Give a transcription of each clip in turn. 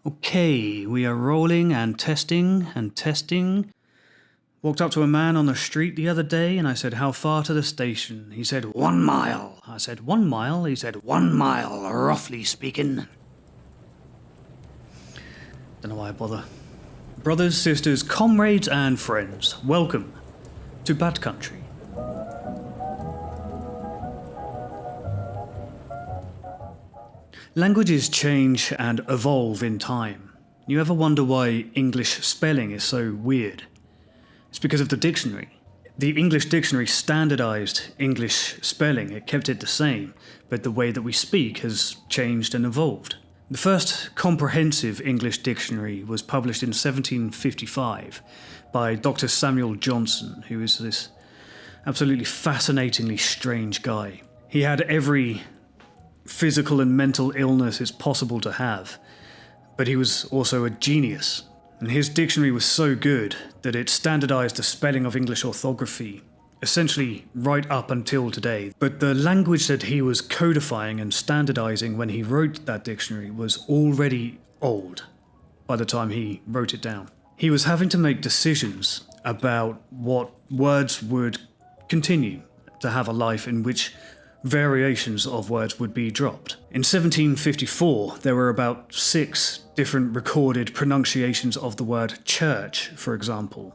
Okay, we are rolling and testing and testing. Walked up to a man on the street the other day and I said, "How far to the station?" He said, 1 mile. I said, 1 mile? He said, 1 mile, roughly speaking. Don't know why I bother. Brothers, sisters, comrades and friends, welcome to Bad Country. Languages change and evolve in time. You ever wonder why English spelling is so weird? It's because of the dictionary. The English dictionary standardized English spelling. It kept it the same, but the way that we speak has changed and evolved. The first comprehensive English dictionary was published in 1755 by Dr. Samuel Johnson, who is this absolutely fascinatingly strange guy. He had every physical and mental illness it's possible to have, but he was also a genius. And his dictionary was so good that it standardized the spelling of English orthography, essentially right up until today. But the language that he was codifying and standardizing when he wrote that dictionary was already old by the time he wrote it down. He was having to make decisions about what words would continue to have a life in which variations of words would be dropped. In 1754, there were about 6 different recorded pronunciations of the word church, for example.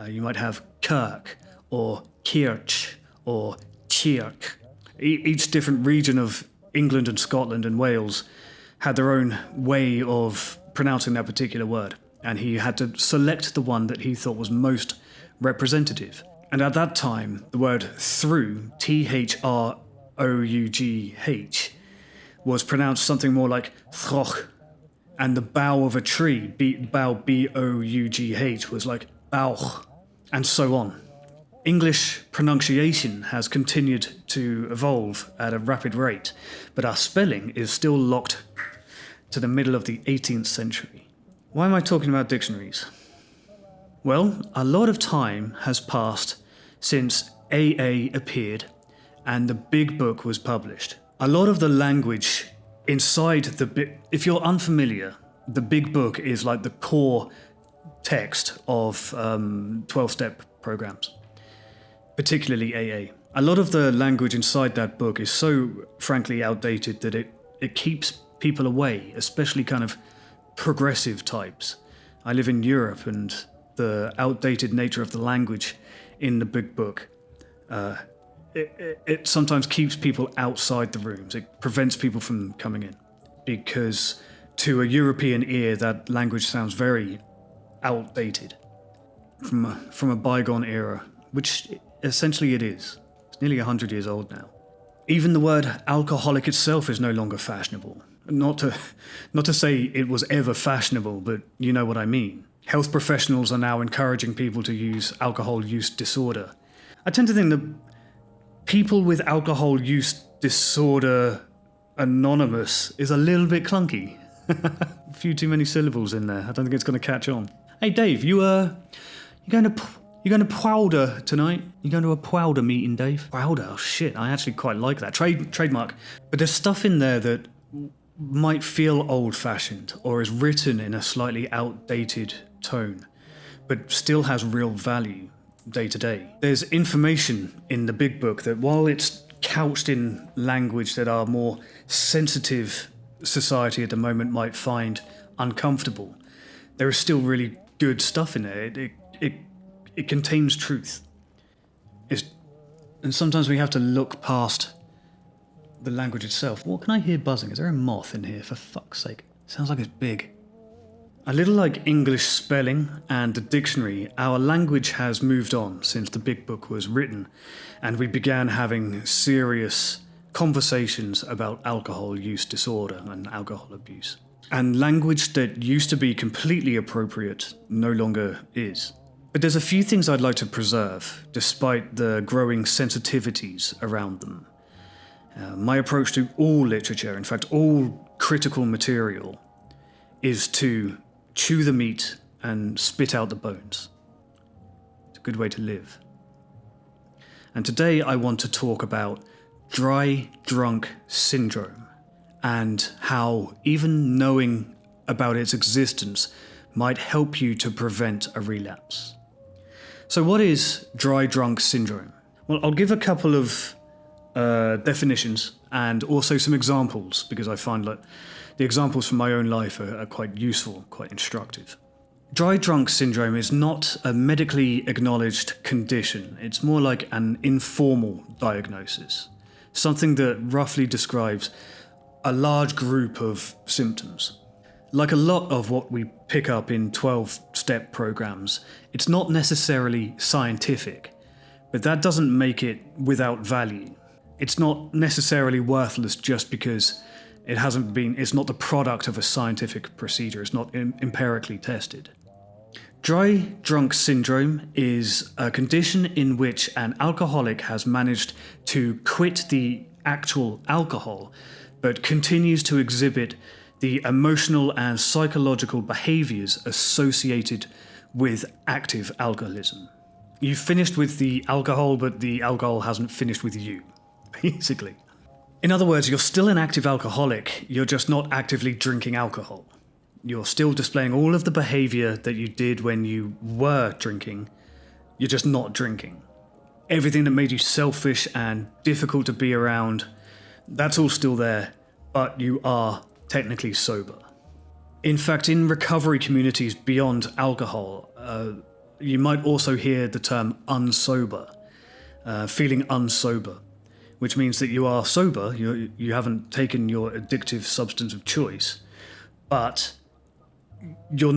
You might have kirk, or kirch, or kirk. Each different region of England and Scotland and Wales had their own way of pronouncing that particular word, and he had to select the one that he thought was most representative. And at that time, the word through, Through, was pronounced something more like throch, and the bough of a tree, bough B-O-U-G-H, was like bauch, and so on. English pronunciation has continued to evolve at a rapid rate, but our spelling is still locked to the middle of the 18th century. Why am I talking about dictionaries? Well, a lot of time has passed since AA appeared and the Big Book was published. A lot of the language inside if you're unfamiliar, the Big Book is like the core text of 12-step programs, particularly AA. A lot of the language inside that book is so frankly outdated that it keeps people away, especially kind of progressive types. I live in Europe, and the outdated nature of the language in the Big Book it sometimes keeps people outside the rooms. It prevents people from coming in, because to a European ear, that language sounds very outdated from a bygone era, which essentially it is. It's nearly 100 years old now. Even the word alcoholic itself is no longer fashionable. Not to say it was ever fashionable, but you know what I mean. Health professionals are now encouraging people to use alcohol use disorder. I tend to think that people with alcohol use disorder anonymous is a little bit clunky. A few too many syllables in there. I don't think it's going to catch on. Hey Dave, you going to Powder tonight? You going to a Powder meeting, Dave? Powder? Oh shit, I actually quite like that. Trademark. But there's stuff in there that might feel old-fashioned or is written in a slightly outdated tone, but still has real value day to day. There's information in the Big Book that, while it's couched in language that our more sensitive society at the moment might find uncomfortable, there is still really good stuff in there. It contains truth. And sometimes we have to look past the language itself. What can I hear buzzing? Is there a moth in here, for fuck's sake? Sounds like it's big. A little like English spelling and the dictionary, our language has moved on since the Big Book was written, and we began having serious conversations about alcohol use disorder and alcohol abuse. And language that used to be completely appropriate no longer is. But there's a few things I'd like to preserve, despite the growing sensitivities around them. My approach to all literature, in fact all critical material, is to chew the meat and spit out the bones. It's a good way to live. And today I want to talk about dry drunk syndrome, and how even knowing about its existence might help you to prevent a relapse. So what is dry drunk syndrome? Well, I'll give a couple of definitions and also some examples, because I find that the examples from my own life are quite useful, quite instructive. Dry drunk syndrome is not a medically acknowledged condition. It's more like an informal diagnosis, something that roughly describes a large group of symptoms. Like a lot of what we pick up in 12-step programs, it's not necessarily scientific, but that doesn't make it without value. It's not necessarily worthless just because it's not the product of a scientific procedure, it's not empirically tested. Dry drunk syndrome is a condition in which an alcoholic has managed to quit the actual alcohol, but continues to exhibit the emotional and psychological behaviors associated with active alcoholism. You've finished with the alcohol, but the alcohol hasn't finished with you, basically. In other words, you're still an active alcoholic, you're just not actively drinking alcohol. You're still displaying all of the behavior that you did when you were drinking, you're just not drinking. Everything that made you selfish and difficult to be around, that's all still there, but you are technically sober. In fact, in recovery communities beyond alcohol, you might also hear the term unsober, feeling unsober, which means that you are sober, you haven't taken your addictive substance of choice, but your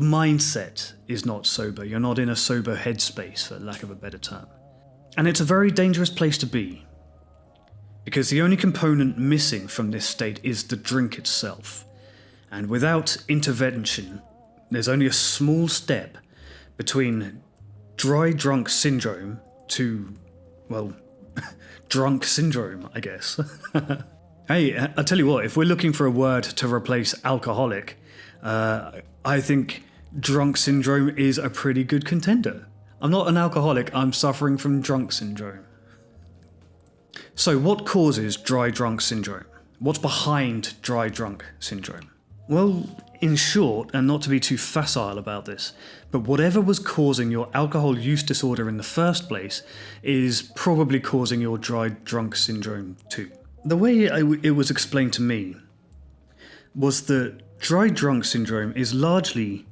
mindset is not sober. You're not in a sober headspace, for lack of a better term. And it's a very dangerous place to be, because the only component missing from this state is the drink itself. And without intervention, there's only a small step between dry drunk syndrome to, well, drunk syndrome, I guess. Hey, I'll tell you what, if we're looking for a word to replace alcoholic, I think drunk syndrome is a pretty good contender. I'm not an alcoholic, I'm suffering from drunk syndrome. So what causes dry drunk syndrome? What's behind dry drunk syndrome? Well, in short, and not to be too facile about this, but whatever was causing your alcohol use disorder in the first place is probably causing your dry drunk syndrome too. The way it was explained to me was that dry drunk syndrome is largely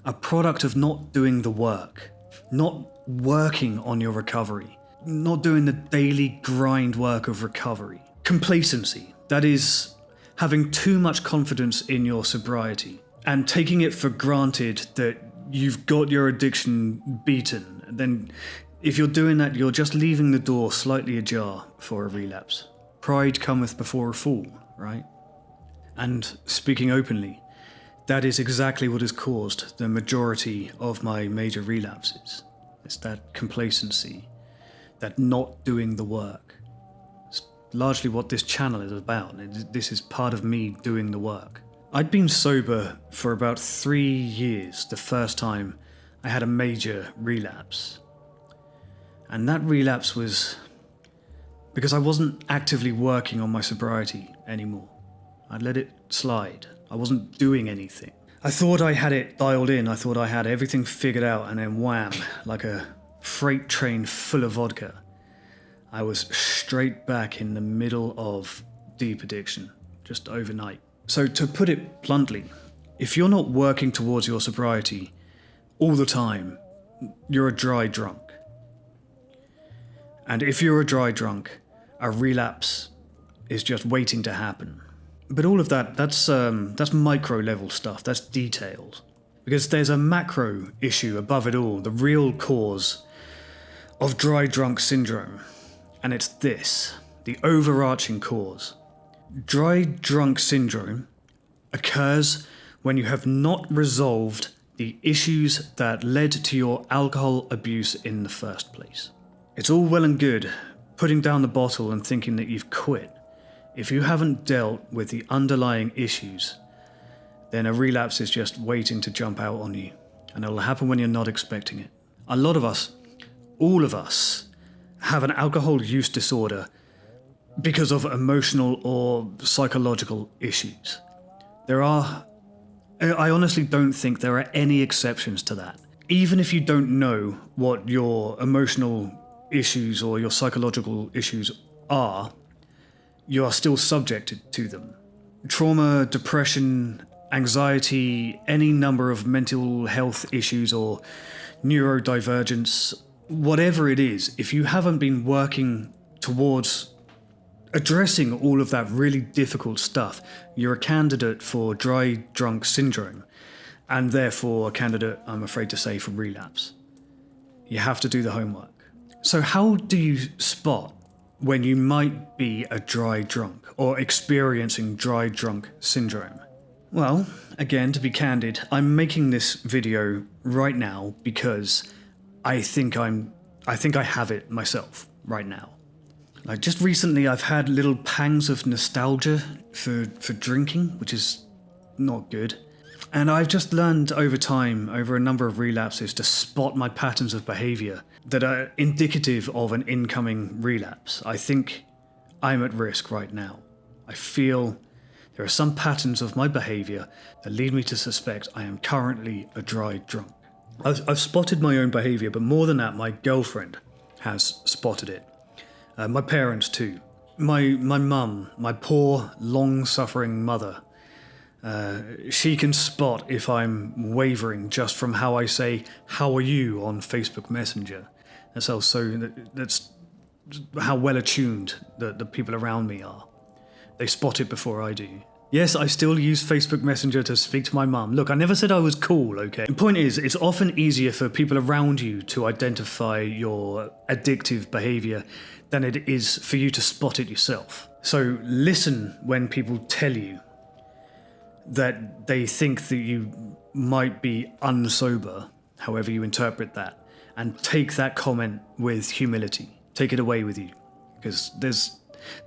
a product of not doing the work, not working on your recovery, not doing the daily grind work of recovery. Complacency, that is, having too much confidence in your sobriety and taking it for granted that you've got your addiction beaten. Then if you're doing that, you're just leaving the door slightly ajar for a relapse. Pride cometh before a fall, right? And speaking openly, that is exactly what has caused the majority of my major relapses. It's that complacency, that not doing the work. It's largely what this channel is about. This is part of me doing the work. I'd been sober for about 3 years the first time I had a major relapse. And that relapse was because I wasn't actively working on my sobriety anymore. I'd let it slide. I wasn't doing anything. I thought I had it dialed in. I thought I had everything figured out, and then wham, like a freight train full of vodka, I was straight back in the middle of deep addiction, just overnight. So to put it bluntly, if you're not working towards your sobriety all the time, you're a dry drunk. And if you're a dry drunk, a relapse is just waiting to happen. But all of that's micro level stuff, that's details. Because there's a macro issue above it all, the real cause of dry drunk syndrome. And it's this, the overarching cause. Dry drunk syndrome occurs when you have not resolved the issues that led to your alcohol abuse in the first place. It's all well and good putting down the bottle and thinking that you've quit. If you haven't dealt with the underlying issues, then a relapse is just waiting to jump out on you. And it'll happen when you're not expecting it. A lot of us, all of us, have an alcohol use disorder because of emotional or psychological issues. I honestly don't think there are any exceptions to that. Even if you don't know what your emotional issues or your psychological issues are, you are still subjected to them. Trauma, depression, anxiety, any number of mental health issues or neurodivergence, whatever it is, if you haven't been working towards addressing all of that really difficult stuff, you're a candidate for dry drunk syndrome, and therefore a candidate, I'm afraid to say, for relapse. You have to do the homework. So how do you spot when you might be a dry drunk or experiencing dry drunk syndrome? Well, again, to be candid, I'm making this video right now because I think I have it myself right now. Like just recently I've had little pangs of nostalgia for drinking, which is not good. And I've just learned over time, over a number of relapses, to spot my patterns of behavior that are indicative of an incoming relapse. I think I'm at risk right now. I feel there are some patterns of my behavior that lead me to suspect I am currently a dry drunk. I've spotted my own behavior, but more than that, my girlfriend has spotted it. My parents too. My mum, my poor, long-suffering mother, she can spot if I'm wavering just from how I say, "How are you?" on Facebook Messenger. That's how well attuned the people around me are. They spot it before I do. Yes, I still use Facebook Messenger to speak to my mum. Look, I never said I was cool, okay? The point is, it's often easier for people around you to identify your addictive behavior than it is for you to spot it yourself. So listen when people tell you that they think that you might be unsober, however you interpret that, and take that comment with humility. Take it away with you, because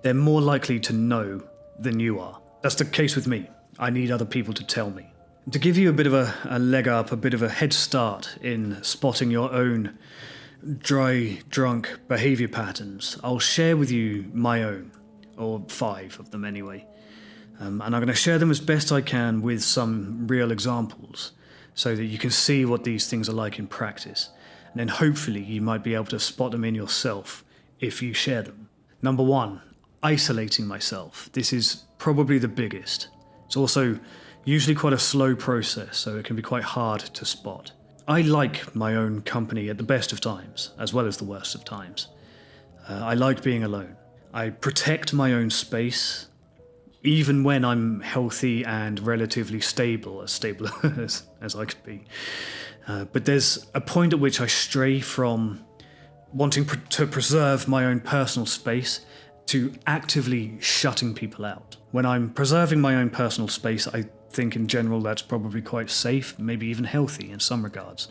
they're more likely to know than you are. That's the case with me. I need other people to tell me. To give you a bit of a leg up, a bit of a head start in spotting your own dry, drunk behavior patterns, I'll share with you my own, or 5 of them anyway. And I'm going to share them as best I can with some real examples so that you can see what these things are like in practice. And then hopefully you might be able to spot them in yourself if you share them. Number 1, isolating myself. This is probably the biggest. It's also usually quite a slow process, so it can be quite hard to spot. I like my own company at the best of times, as well as the worst of times. I like being alone. I protect my own space, even when I'm healthy and relatively stable as I could be. But there's a point at which I stray from wanting to preserve my own personal space to actively shutting people out. When I'm preserving my own personal space, I think in general that's probably quite safe, maybe even healthy in some regards.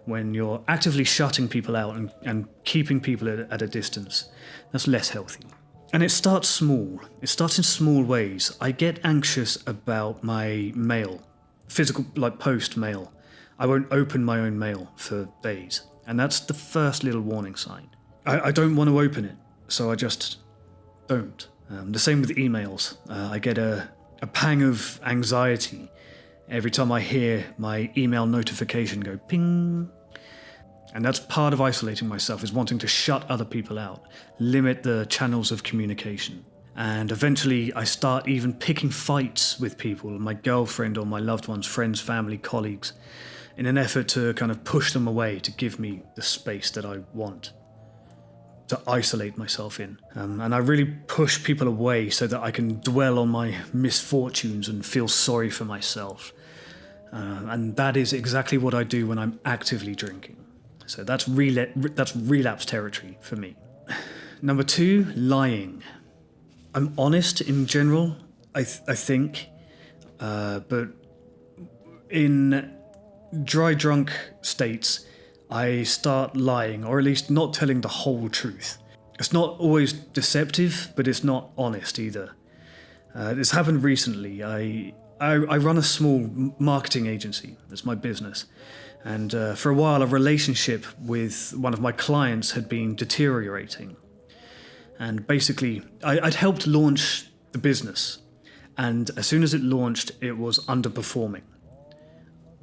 When you're actively shutting people out and keeping people at a distance, that's less healthy. And it starts small. It starts in small ways. I get anxious about my mail, physical, like post mail. I won't open my own mail for days. And that's the first little warning sign. I don't want to open it, so I just don't. The same with emails. I get a pang of anxiety every time I hear my email notification go ping. And that's part of isolating myself, is wanting to shut other people out, limit the channels of communication. And eventually I start even picking fights with people, my girlfriend or my loved ones, friends, family, colleagues, in an effort to kind of push them away, to give me the space that I want, to isolate myself in. And I really push people away so that I can dwell on my misfortunes and feel sorry for myself. And that is exactly what I do when I'm actively drinking. So that's relapse territory for me. Number 2, lying. I'm honest in general, I think, but in dry drunk states, I start lying, or at least not telling the whole truth. It's not always deceptive, but it's not honest either. This happened recently. I run a small marketing agency. That's my business. And for a while, a relationship with one of my clients had been deteriorating. And basically, I'd helped launch the business. And as soon as it launched, it was underperforming.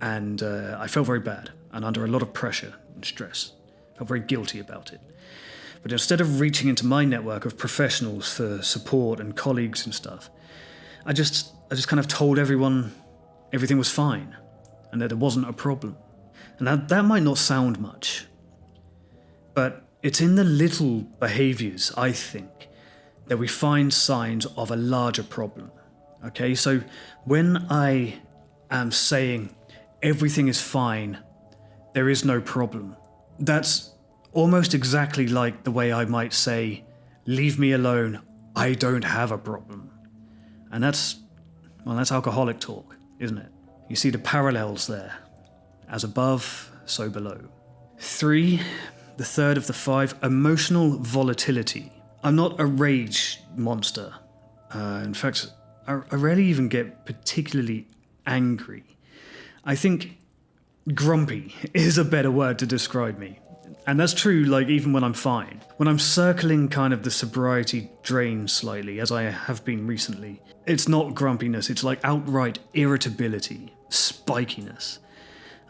And I felt very bad and under a lot of pressure and stress. I felt very guilty about it. But instead of reaching into my network of professionals for support and colleagues and stuff, I just kind of told everyone everything was fine and that there wasn't a problem. And that might not sound much, but it's in the little behaviors, I think, that we find signs of a larger problem. Okay, so when I am saying everything is fine, there is no problem, that's almost exactly like the way I might say, leave me alone, I don't have a problem. And that's alcoholic talk, isn't it? You see the parallels there. As above, so below. 3, the third of the 5, emotional volatility. I'm not a rage monster. In fact, I rarely even get particularly angry. I think grumpy is a better word to describe me. And that's true, like, even when I'm fine. When I'm circling kind of the sobriety drain slightly, as I have been recently, it's not grumpiness, it's like outright irritability, spikiness.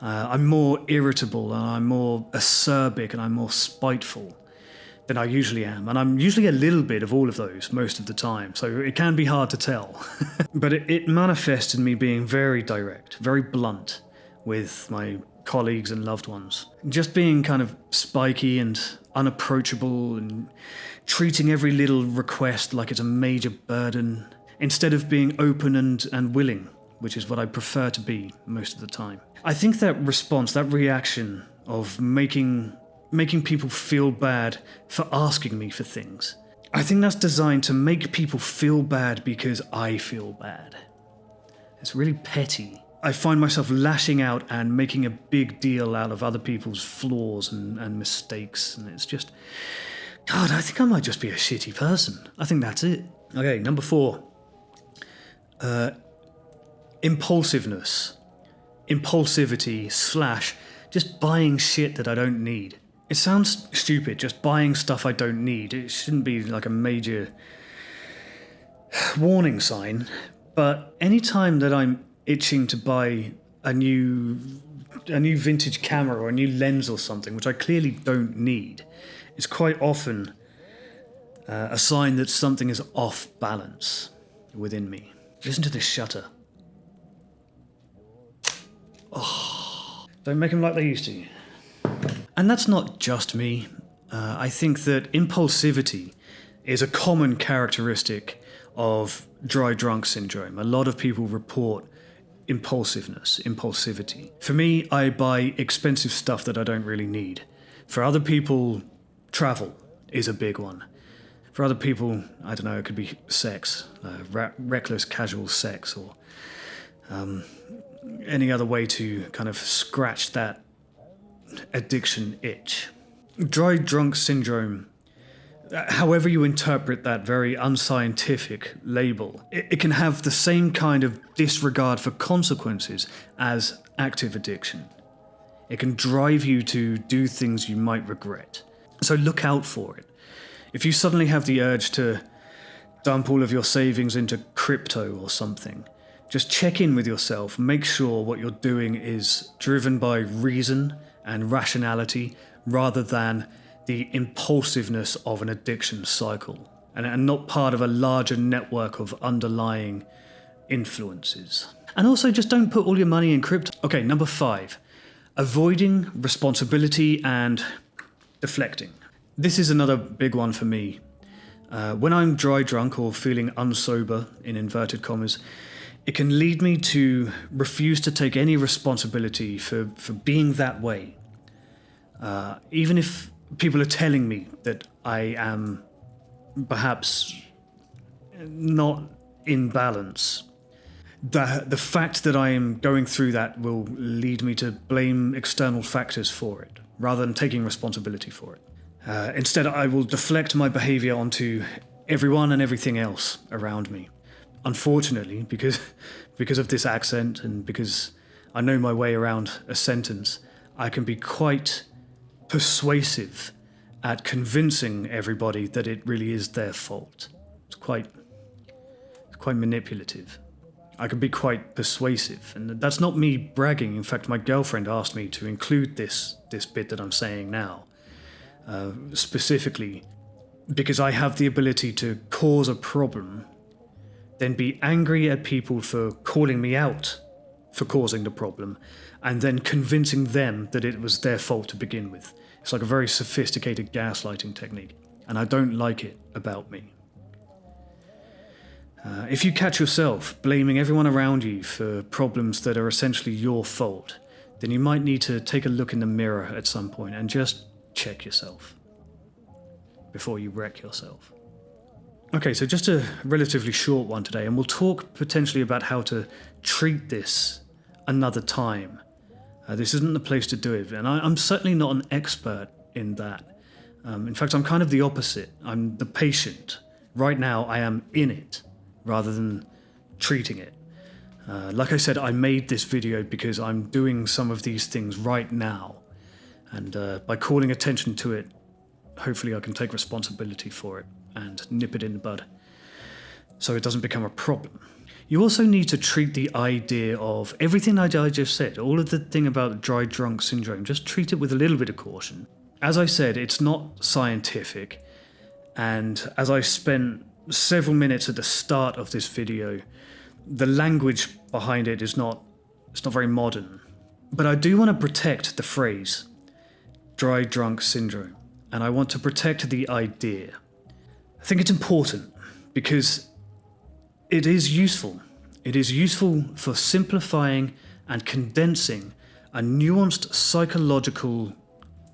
I'm more irritable, and I'm more acerbic, and I'm more spiteful than I usually am. And I'm usually a little bit of all of those most of the time, so it can be hard to tell. But it manifests in me being very direct, very blunt with my colleagues and loved ones. Just being kind of spiky and unapproachable and treating every little request like it's a major burden, instead of being open and willing, which is what I prefer to be most of the time. I think that response, that reaction of making people feel bad for asking me for things, I think that's designed to make people feel bad because I feel bad. It's really petty. I find myself lashing out and making a big deal out of other people's flaws and mistakes, and it's just, God, I think I might just be a shitty person. I think that's it. Okay, number 4. Impulsiveness. Impulsivity / just buying shit that I don't need. It sounds stupid, just buying stuff I don't need. It shouldn't be like a major warning sign, but anytime that I'm itching to buy a new vintage camera or a new lens or something, which I clearly don't need, it's quite often a sign that something is off balance within me. Listen to this shutter. Oh, don't make them like they used to. And that's not just me. I think that impulsivity is a common characteristic of dry drunk syndrome. A lot of people report impulsivity. For me, I buy expensive stuff that I don't really need. For other people, travel is a big one. For other people, I don't know, it could be sex, reckless casual sex, or any other way to kind of scratch that addiction itch. Dry drunk syndrome, however you interpret that very unscientific label, it can have the same kind of disregard for consequences as active addiction. It can drive you to do things you might regret. So look out for it. If you suddenly have the urge to dump all of your savings into crypto or something, just check in with yourself, make sure what you're doing is driven by reason and rationality rather than the impulsiveness of an addiction cycle, and not part of a larger network of underlying influences. And also, just don't put all your money in crypto. Okay, number 5, avoiding responsibility and deflecting. This is another big one for me. When I'm dry drunk or feeling unsober, in inverted commas, it can lead me to refuse to take any responsibility for being that way. Even if people are telling me that I am perhaps not in balance, the fact that I am going through that will lead me to blame external factors for it, rather than taking responsibility for it. Instead, I will deflect my behavior onto everyone and everything else around me. Unfortunately, because of this accent and because I know my way around a sentence, I can be quite persuasive at convincing everybody that it really is their fault. It's quite quite manipulative. I can be quite persuasive, and that's not me bragging. In fact, my girlfriend asked me to include this bit that I'm saying now, specifically because I have the ability to cause a problem, then be angry at people for calling me out for causing the problem, and then convincing them that it was their fault to begin with. It's like a very sophisticated gaslighting technique, and I don't like it about me. If you catch yourself blaming everyone around you for problems that are essentially your fault, then you might need to take a look in the mirror at some point and just check yourself before you wreck yourself. Okay, so just a relatively short one today, and we'll talk potentially about how to treat this another time. This isn't the place to do it, and I'm certainly not an expert in that. In fact, I'm kind of the opposite. I'm the patient. Right now, I am in it, rather than treating it. Like I said, I made this video because I'm doing some of these things right now, and by calling attention to it, hopefully I can take responsibility for it and nip it in the bud, so it doesn't become a problem. You also need to treat the idea of everything I just said, all of the thing about dry drunk syndrome, just treat it with a little bit of caution. As I said, it's not scientific, and as I spent several minutes at the start of this video, the language behind it it's not very modern. But I do want to protect the phrase dry drunk syndrome, and I want to protect the idea. I think it's important because it is useful. It is useful for simplifying and condensing a nuanced psychological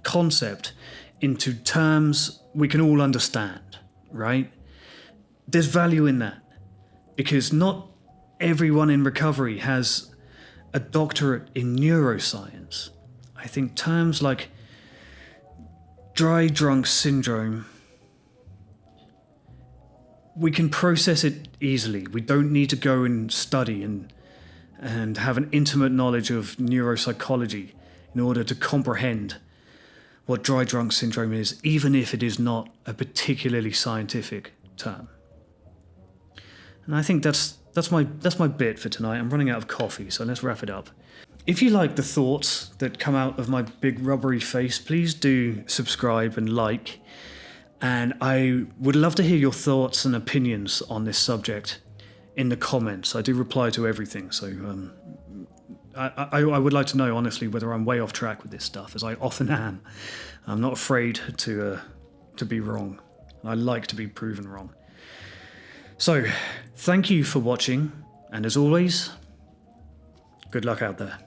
concept into terms we can all understand, right? There's value in that, because not everyone in recovery has a doctorate in neuroscience. I think terms like dry drunk syndrome, we can process it easily. We don't need to go and study and have an intimate knowledge of neuropsychology in order to comprehend what dry drunk syndrome is, even if it is not a particularly scientific term. And I think that's my bit for tonight. I'm running out of coffee, so let's wrap it up. If you like the thoughts that come out of my big rubbery face, please do subscribe and like. And I would love to hear your thoughts and opinions on this subject in the comments. I do reply to everything, so I would like to know, honestly, whether I'm way off track with this stuff, as I often am. I'm not afraid to be wrong. I like to be proven wrong. So, thank you for watching, and as always, good luck out there.